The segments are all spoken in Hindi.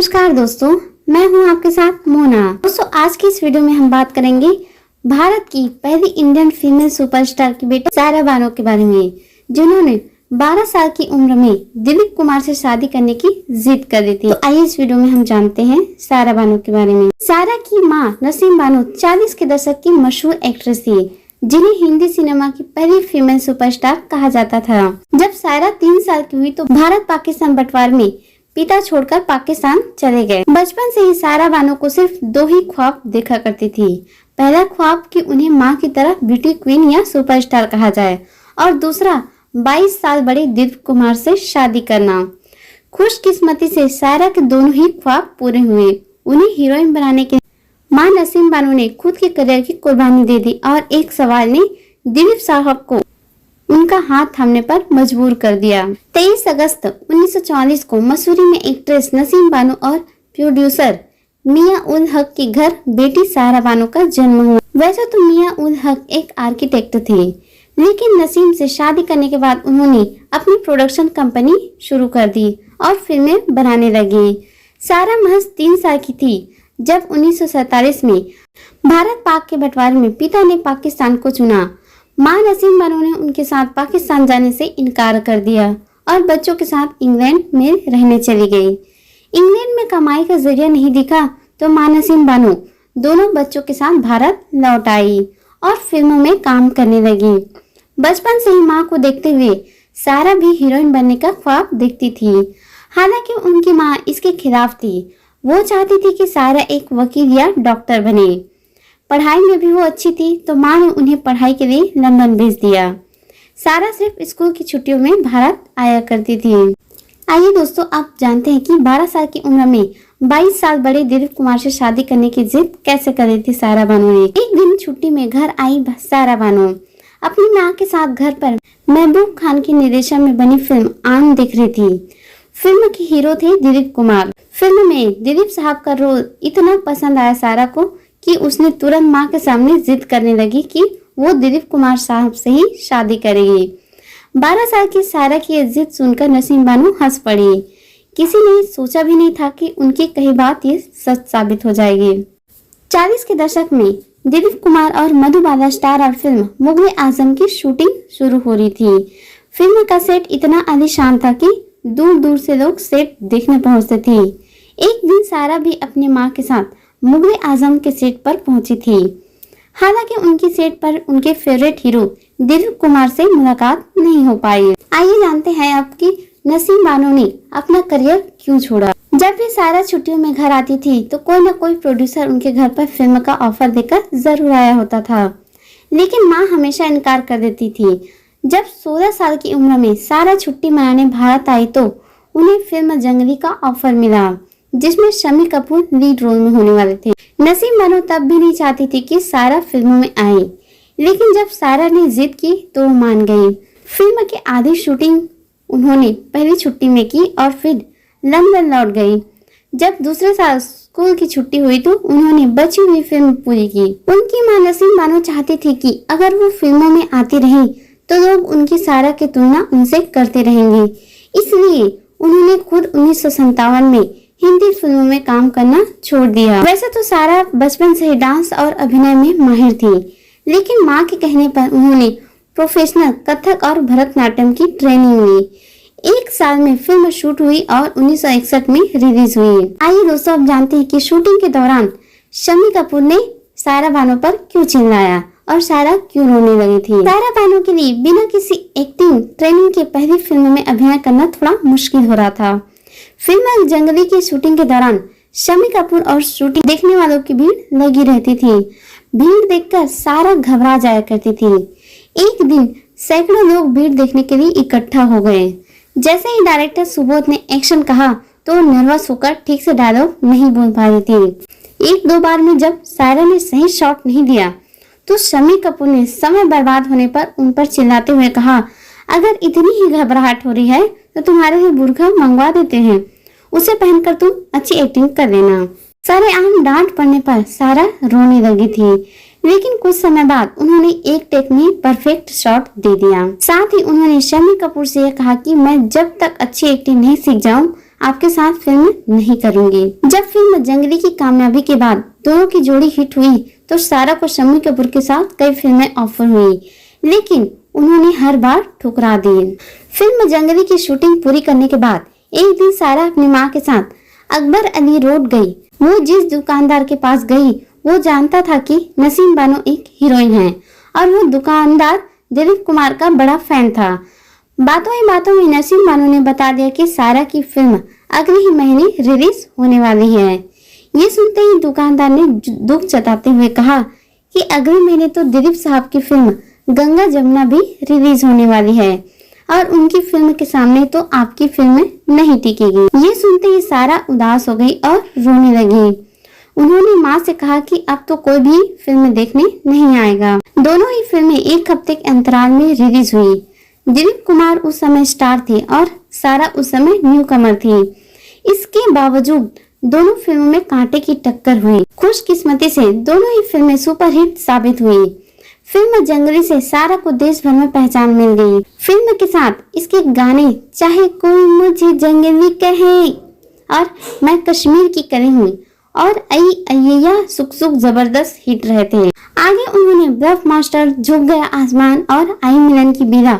नमस्कार दोस्तों, मैं हूं आपके साथ मोना। दोस्तों, आज की इस वीडियो में हम बात करेंगे भारत की पहली इंडियन फीमेल सुपरस्टार की बेटी सारा बानो के बारे में, जिन्होंने 12 साल की उम्र में दिलीप कुमार से शादी करने की जिद कर दी थी। तो आइए इस वीडियो में हम जानते हैं सारा बानो के बारे में। सारा की मां नसीम बानो 40 के दशक की मशहूर एक्ट्रेस थी, जिन्हें हिंदी सिनेमा की पहली फीमेल सुपरस्टार कहा जाता था। जब सारा 3 साल की हुई तो भारत पाकिस्तान बंटवारे में पिता छोड़कर पाकिस्तान चले गए। बचपन से ही सारा बानो को सिर्फ 2 ही ख्वाब देखा करती थी। पहला ख्वाब कि उन्हें मां की तरह ब्यूटी क्वीन या सुपरस्टार कहा जाए, और दूसरा 22 साल बड़े दिलीप कुमार से शादी करना। खुशकिस्मती से सारा के दोनों ही ख्वाब पूरे हुए। उन्हें हीरोइन बनाने के मां नसीम बानो ने खुद के करियर की कुर्बानी दे दी, और एक सवाल ने दिलीप साहब को उनका हाथ थामने पर मजबूर कर दिया। 23 अगस्त 1944 को मसूरी में एक्ट्रेस नसीम बानो और प्रोड्यूसर मियां उल हक के घर बेटी सारा बानो का जन्म हुआ। वैसे तो मियां उल हक एक आर्किटेक्ट थे, लेकिन नसीम से शादी करने के बाद उन्होंने अपनी प्रोडक्शन कंपनी शुरू कर दी और फिल्में बनाने लगी। सारा महज 3 साल की थी जब 1947 में भारत पाक के बंटवारे में पिता ने पाकिस्तान को चुना। मां नसीम बानो ने उनके साथ पाकिस्तान जाने से इनकार कर दिया और बच्चों के साथ इंग्लैंड में रहने चली गई। इंग्लैंड में कमाई का जरिया नहीं दिखा तो मां नसीम बानो दोनों बच्चों के साथ भारत लौट आई और फिल्मों में काम करने लगी। बचपन से ही मां को देखते हुए सारा भी हीरोइन बनने का ख्वाब देखती थी। हालांकि उनकी मां इसके खिलाफ थी। वो चाहती थी कि सारा एक वकील या डॉक्टर बने। पढ़ाई में भी वो अच्छी थी, तो मां ने उन्हें पढ़ाई के लिए लंदन भेज दिया। सारा सिर्फ स्कूल की छुट्टियों में भारत आया करती थी। आइए दोस्तों, आप जानते हैं कि 12 साल की उम्र में 22 साल बड़े दिलीप कुमार से शादी करने की जिद कैसे कर रही थी सारा बानो ने। एक दिन छुट्टी में घर आई सारा बानो अपनी मां के साथ घर पर महबूब खान के निर्देशन में बनी फिल्म आन देख रही थी। फिल्म के हीरो थे दिलीप कुमार। फिल्म में दिलीप साहब का रोल इतना पसंद आया सारा को कि उसने तुरंत मां के सामने जिद करने लगी कि वो दिलीप कुमार साहब से ही शादी करेगी। 12 साल की सारा की ये जिद सुनकर नसीम बानो हंस पड़ी। किसी ने सोचा भी नहीं था कि उनकी कही बात ये सच साबित हो जाएगी। 40 के दशक में दिलीप कुमार और मधुबाला स्टार और फिल्म मुगले आजम की शूटिंग शुरू हो रही थी। फिल्म का सेट इतना आलीशान था कि दूर दूर से लोग सेट देखने पहुंचते थे। एक दिन सारा भी अपनी मां के साथ मुगले आजम के सेट पर पहुंची थी। हालांकि उनकी सेट पर उनके फेवरेट हीरो दिलीप कुमार से मुलाकात नहीं हो पाई। आइए जानते हैं अब कि नसीम बानो ने अपना करियर क्यों छोड़ा। जब भी सारा छुट्टियों में घर आती थी तो कोई न कोई प्रोड्यूसर उनके घर पर फिल्म का ऑफर देकर जरूर आया होता था, लेकिन माँ हमेशा इनकार कर देती थी। जब 16 साल की उम्र में सारा छुट्टी मनाने भारत आई तो उन्हें फिल्म जंगली का ऑफर मिला, जिसमें शम्मी कपूर लीड रोल में होने वाले थे। नसीम बानो तब भी नहीं चाहती थी कि सारा फिल्मों में आए, लेकिन जब सारा ने जिद की तो वो मान गई। फिल्म की आधी शूटिंग उन्होंने पहली छुट्टी में की और फिर लंदन लौट गई। जब दूसरे साल स्कूल की छुट्टी हुई तो उन्होंने बची हुई फिल्म पूरी की। उनकी मां नसीम बानो चाहती थी कि अगर वो फिल्मों में आती रही तो लोग उनकी सारा की तुलना उनसे करते रहेंगे, इसलिए उन्होंने खुद 1957 में हिंदी फिल्मों में काम करना छोड़ दिया। वैसे तो सारा बचपन से ही डांस और अभिनय में माहिर थी, लेकिन मां के कहने पर उन्होंने प्रोफेशनल कथक और भरतनाट्यम की ट्रेनिंग ली। 1 साल में फिल्म शूट हुई और 1961 में रिलीज हुई। आइए दोस्तों, अब जानते हैं कि शूटिंग के दौरान शम्मी कपूर ने सारा बानो पर क्यों चिल्लाया और सारा क्यों रोने लगी थी। सारा बानो के लिए बिना किसी एक्टिंग ट्रेनिंग के पहली फिल्म में अभिनय करना थोड़ा मुश्किल हो रहा था। फिल्म जंगली की शूटिंग के दौरान शम्मी कपूर और शूटिंग देखने वालों की भीड़ लगी रहती थी। भीड़ देखकर सारा घबरा जाया करती थी। एक दिन सैकड़ों लोग भीड़ देखने के लिए इकट्ठा हो गए। जैसे ही डायरेक्टर सुबोध ने एक्शन कहा तो नर्वस होकर ठीक से डायलॉग नहीं बोल पा रही थी। 1-2 बार में जब सारा ने सही शॉट नहीं दिया तो शम्मी कपूर ने समय बर्बाद होने पर उन पर चिल्लाते हुए कहा, अगर इतनी ही घबराहट हो रही है तो तुम्हारे लिए बुर्का मंगवा देते हैं, उसे पहनकर तुम अच्छी एक्टिंग कर लेना। सरेआम डांट पड़ने पर सारा रोने लगी थी, लेकिन कुछ समय बाद उन्होंने एक टेक में परफेक्ट शॉट दे दिया। साथ ही उन्होंने शम्मी कपूर से यह कहा कि मैं जब तक अच्छी एक्टिंग नहीं सीख जाऊं आपके साथ फिल्म नहीं करूंगी। जब फिल्म जंगली की कामयाबी के बाद दोनों की जोड़ी हिट हुई तो सारा को शम्मी कपूर के साथ कई फिल्में ऑफर हुई, लेकिन उन्होंने हर बार ठुकरा दी। फिल्म जंगली की शूटिंग पूरी करने के बाद एक दिन सारा अपनी माँ के साथ अकबर अली रोड गई। वो जिस दुकानदार के पास गई वो जानता था कि नसीम बानो एक हीरोइन है और वो दुकानदार दिलीप कुमार का बड़ा फैन था। बातों ही बातों में नसीम बानो ने बता दिया कि सारा की फिल्म अगले ही महीने रिलीज होने वाली है। ये सुनते ही दुकानदार ने दुख जताते हुए कहा कि अगले महीने तो दिलीप साहब की फिल्म गंगा जमुना भी रिलीज होने वाली है और उनकी फिल्म के सामने तो आपकी फिल्म नहीं टिकेगी। ये सुनते ही सारा उदास हो गई और रोने लगी। उन्होंने माँ से कहा कि अब तो कोई भी फिल्म देखने नहीं आएगा। दोनों ही फिल्में एक हफ्ते के अंतराल में रिलीज हुई। दिलीप कुमार उस समय स्टार थे और सारा उस समय न्यू कमर थी। इसके बावजूद दोनों फिल्मों में कांटे की टक्कर हुई। खुशकिस्मती से दोनों ही फिल्में सुपरहिट साबित हुई। फिल्म जंगली से सारा को देश भर में पहचान मिल गई। फिल्म के साथ इसके गाने चाहे कोई मुझे जंगली कहे और मैं कश्मीर की कली हूँ और आई अय्या सुख सुख जबरदस्त हिट रहे थे। आगे उन्होंने ब्लफ मास्टर, झुक गया आसमान और आई मिलन की बीरा,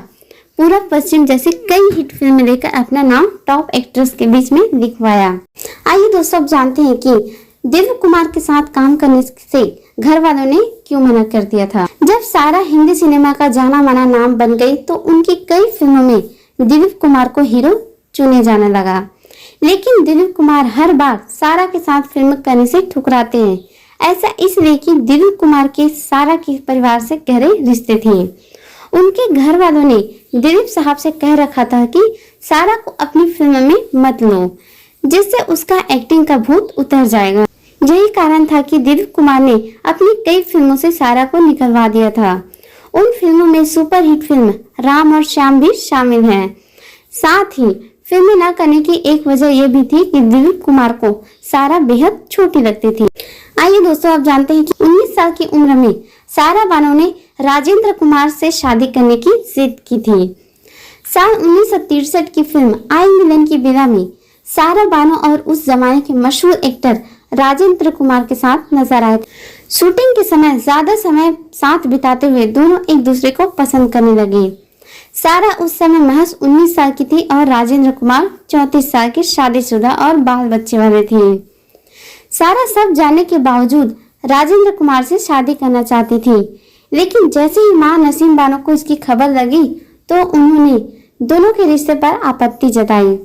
पूरब पश्चिम जैसे कई हिट फिल्में लेकर अपना नाम टॉप एक्ट्रेस के बीच में लिखवाया। आइए दोस्तों, अब जानते हैं कि दिलीप कुमार के साथ काम करने से घर वालों ने क्यों मना कर दिया था। जब सारा हिंदी सिनेमा का जाना माना नाम बन गई तो उनकी कई फिल्मों में दिलीप कुमार को हीरो चुने जाने लगा, लेकिन दिलीप कुमार हर बार सारा के साथ फिल्म करने से ठुकराते हैं। ऐसा इसलिए कि दिलीप कुमार के सारा के परिवार से गहरे रिश्ते थे। उनके घर वालों ने दिलीप साहब से कह रखा था कि सारा को अपनी फिल्म में मत लो, जिससे उसका एक्टिंग का भूत उतर जाएगा। यही कारण था कि दिलीप कुमार ने अपनी कई फिल्मों से सारा को निकलवा दिया था। उन फिल्मों में सुपरहिट फिल्म राम और श्याम भी शामिल है। साथ ही फिल्में न करने की एक वजह यह भी थी कि दिलीप कुमार को सारा बेहद छोटी लगती थी। आइए दोस्तों, आप जानते हैं कि 19 साल की उम्र में सारा बानो ने राजेंद्र कुमार से शादी करने की जिद की थी। साल 1963 की फिल्म आई मिलन की बीरा में सारा बानो और उस जमाने के मशहूर एक्टर राजेंद्र कुमार के साथ नजर आए। शूटिंग के समय ज्यादा समय साथ बिताते हुए दोनों एक दूसरे को पसंद करने लगे। सारा उस समय महज 19 साल की थी और राजेंद्र कुमार 34 साल के शादीशुदा और बाल बच्चे वाले थे। सारा सब जानने के बावजूद राजेंद्र कुमार से शादी करना चाहती थी, लेकिन जैसे ही मां नसीम बानो को इसकी खबर लगी तो उन्होंने दोनों के रिश्ते पर आपत्ति जताई।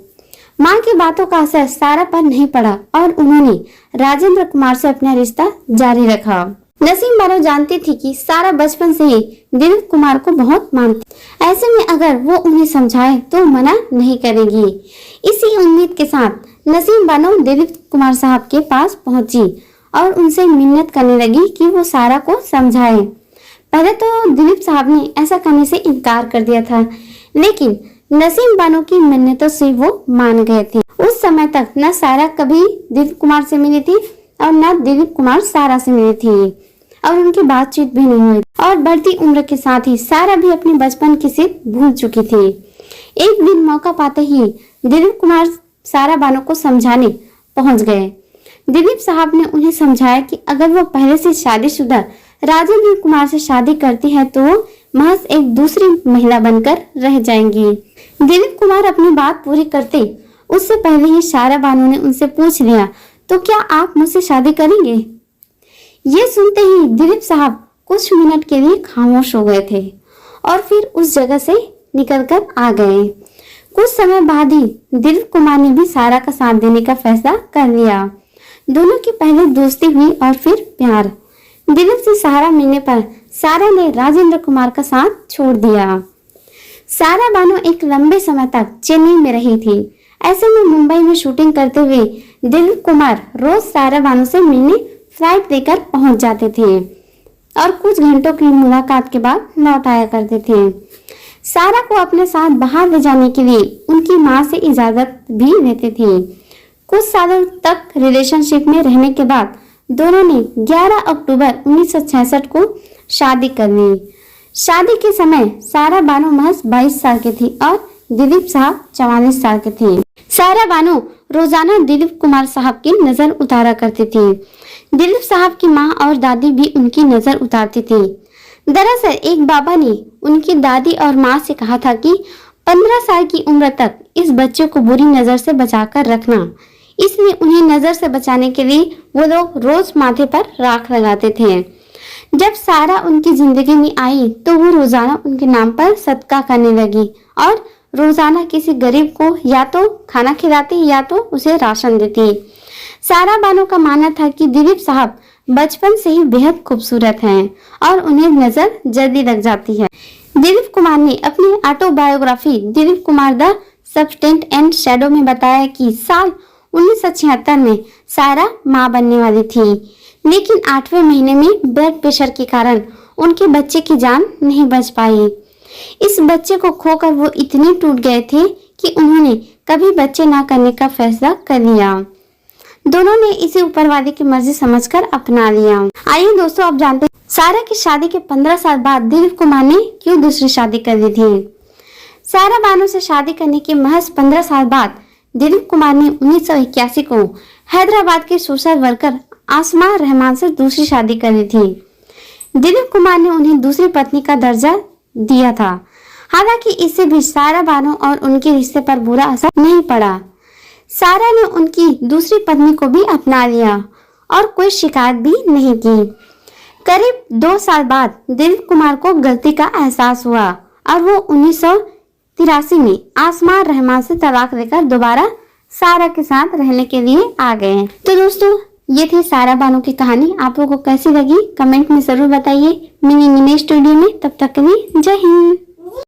मां की बातों का असर सारा पर नहीं पड़ा और उन्होंने राजेंद्र कुमार से अपना रिश्ता जारी रखा। नसीम बानो जानती थी कि सारा बचपन से ही दिलीप कुमार को बहुत मानती, ऐसे में अगर वो उन्हें समझाए तो मना नहीं करेगी। इसी उम्मीद के साथ नसीम बानो दिलीप कुमार साहब के पास पहुंची और उनसे मिन्नत करने लगी कि वो सारा को समझाए। पहले तो दिलीप साहब ने ऐसा करने से इनकार कर दिया था, लेकिन नसीम बानो की मिन्नतों से वो मान गए थे। उस समय तक न सारा कभी दिलीप कुमार से मिली थी और न दिलीप कुमार सारा से मिली थी और उनकी बातचीत भी नहीं हुई। और बढ़ती उम्र के साथ ही सारा भी अपने बचपन की जिद भूल चुकी थी। एक दिन मौका पाते ही दिलीप कुमार सारा बानो को समझाने पहुंच गए। दिलीप साहब ने उन्हें समझाया कि अगर वो पहले से शादीशुदा राजेंद्र कुमार से शादी करती है तो वो महज एक दूसरी महिला बनकर रह जाएंगी। दिलीप कुमार अपनी बात पूरी करते उससे पहले ही सारा बानो ने उनसे पूछ लिया, तो क्या आप मुझसे शादी करेंगे? ये सुनते ही दिलीप साहब कुछ मिनट के लिए खामोश हो गए थे और फिर उस जगह से निकलकर आ गए। कुछ समय बाद ही दिलीप कुमार ने भी सारा का साथ देने का फैसला कर लिया। दोनों की पहले दोस्ती हुई और फिर प्यार। दिलीप से सहारा मिलने पर सारा ने राजेंद्र कुमार का साथ छोड़ दिया। सारा बानो एक लंबे समय तक चेन्नई में रही थी। ऐसे में मुंबई में शूटिंग करते हुए दिलीप कुमार रोज सारा बानो से मिलने फ्लाइट लेकर पहुंच जाते थे और कुछ घंटों की मुलाकात के बाद लौट आया करते थे। सारा को अपने साथ बाहर ले जाने के लिए उनकी मां से इजाजत भी लेते थे। कुछ सालों तक रिलेशनशिप में रहने के बाद दोनों ने 11 अक्टूबर 1966 को शादी कर ली। शादी के समय सारा बानो महज 22 साल की थी और दिलीप साहब 44 साल के थे। सारा बानो रोजाना दिलीप कुमार साहब की नजर उतारा करती थी। दिलीप साहब की माँ और दादी भी उनकी नजर उतारती थी। दरअसल एक बाबा ने उनकी दादी और माँ से कहा था कि 15 साल की उम्र तक इस बच्चे को बुरी नजर से बचाकर रखना। इसलिए उन्हें नजर से बचाने के लिए वो लोग रोज माथे पर राख लगाते थे। जब सारा उनकी जिंदगी में आई तो वो रोजाना उनके नाम पर सदका करने लगी और रोजाना किसी गरीब को या तो खाना खिलाती या तो उसे राशन देती। सारा बानो का मानना था कि दिलीप साहब बचपन से ही बेहद खूबसूरत हैं और उन्हें नजर जल्दी लग जाती है। दिलीप कुमार ने अपनी autobiography Dilip Kumar the substance and shadow में बताया कि साल 1976 में सारा मां बनने वाली थी, लेकिन 8वें महीने में ब्लड प्रेशर के कारण उनके बच्चे की जान नहीं बच पाई। इस बच्चे को खोकर वो इतने टूट गए थे कि उन्होंने कभी बच्चे ना करने का फैसला कर लिया। दोनों ने इसे ऊपर वाले की मर्जी समझकर अपना लिया। आइए दोस्तों, आप जानते हैं सारा की शादी के 15 साल बाद दिलीप कुमार ने क्यों दूसरी शादी कर ली थी। सारा बानो से शादी करने के महज 15 साल बाद दिलीप कुमार ने 1981 को हैदराबाद के सोशल वर्कर आसमा रहमान से दूसरी शादी कर ली थी। दिलीप कुमार ने उन्हें दूसरी पत्नी का दर्जा दिया था। हालांकि इससे भी सारा बानो और उनके रिश्ते पर बुरा असर नहीं पड़ा। सारा ने उनकी दूसरी पत्नी को भी अपना लिया और कोई शिकायत भी नहीं की। करीब 2 साल बाद दिलीप कुमार को गलती का एहसास हुआ और वो 1983 में आसमा रहमान से तलाक लेकर दोबारा सारा के साथ रहने के लिए आ गए। तो दोस्तों, ये थी सारा बानो की कहानी। आप लोगों को कैसी लगी कमेंट में जरूर बताइए। मिनी नेक्स्ट वीडियो में, तब तक के लिए जय हिंद।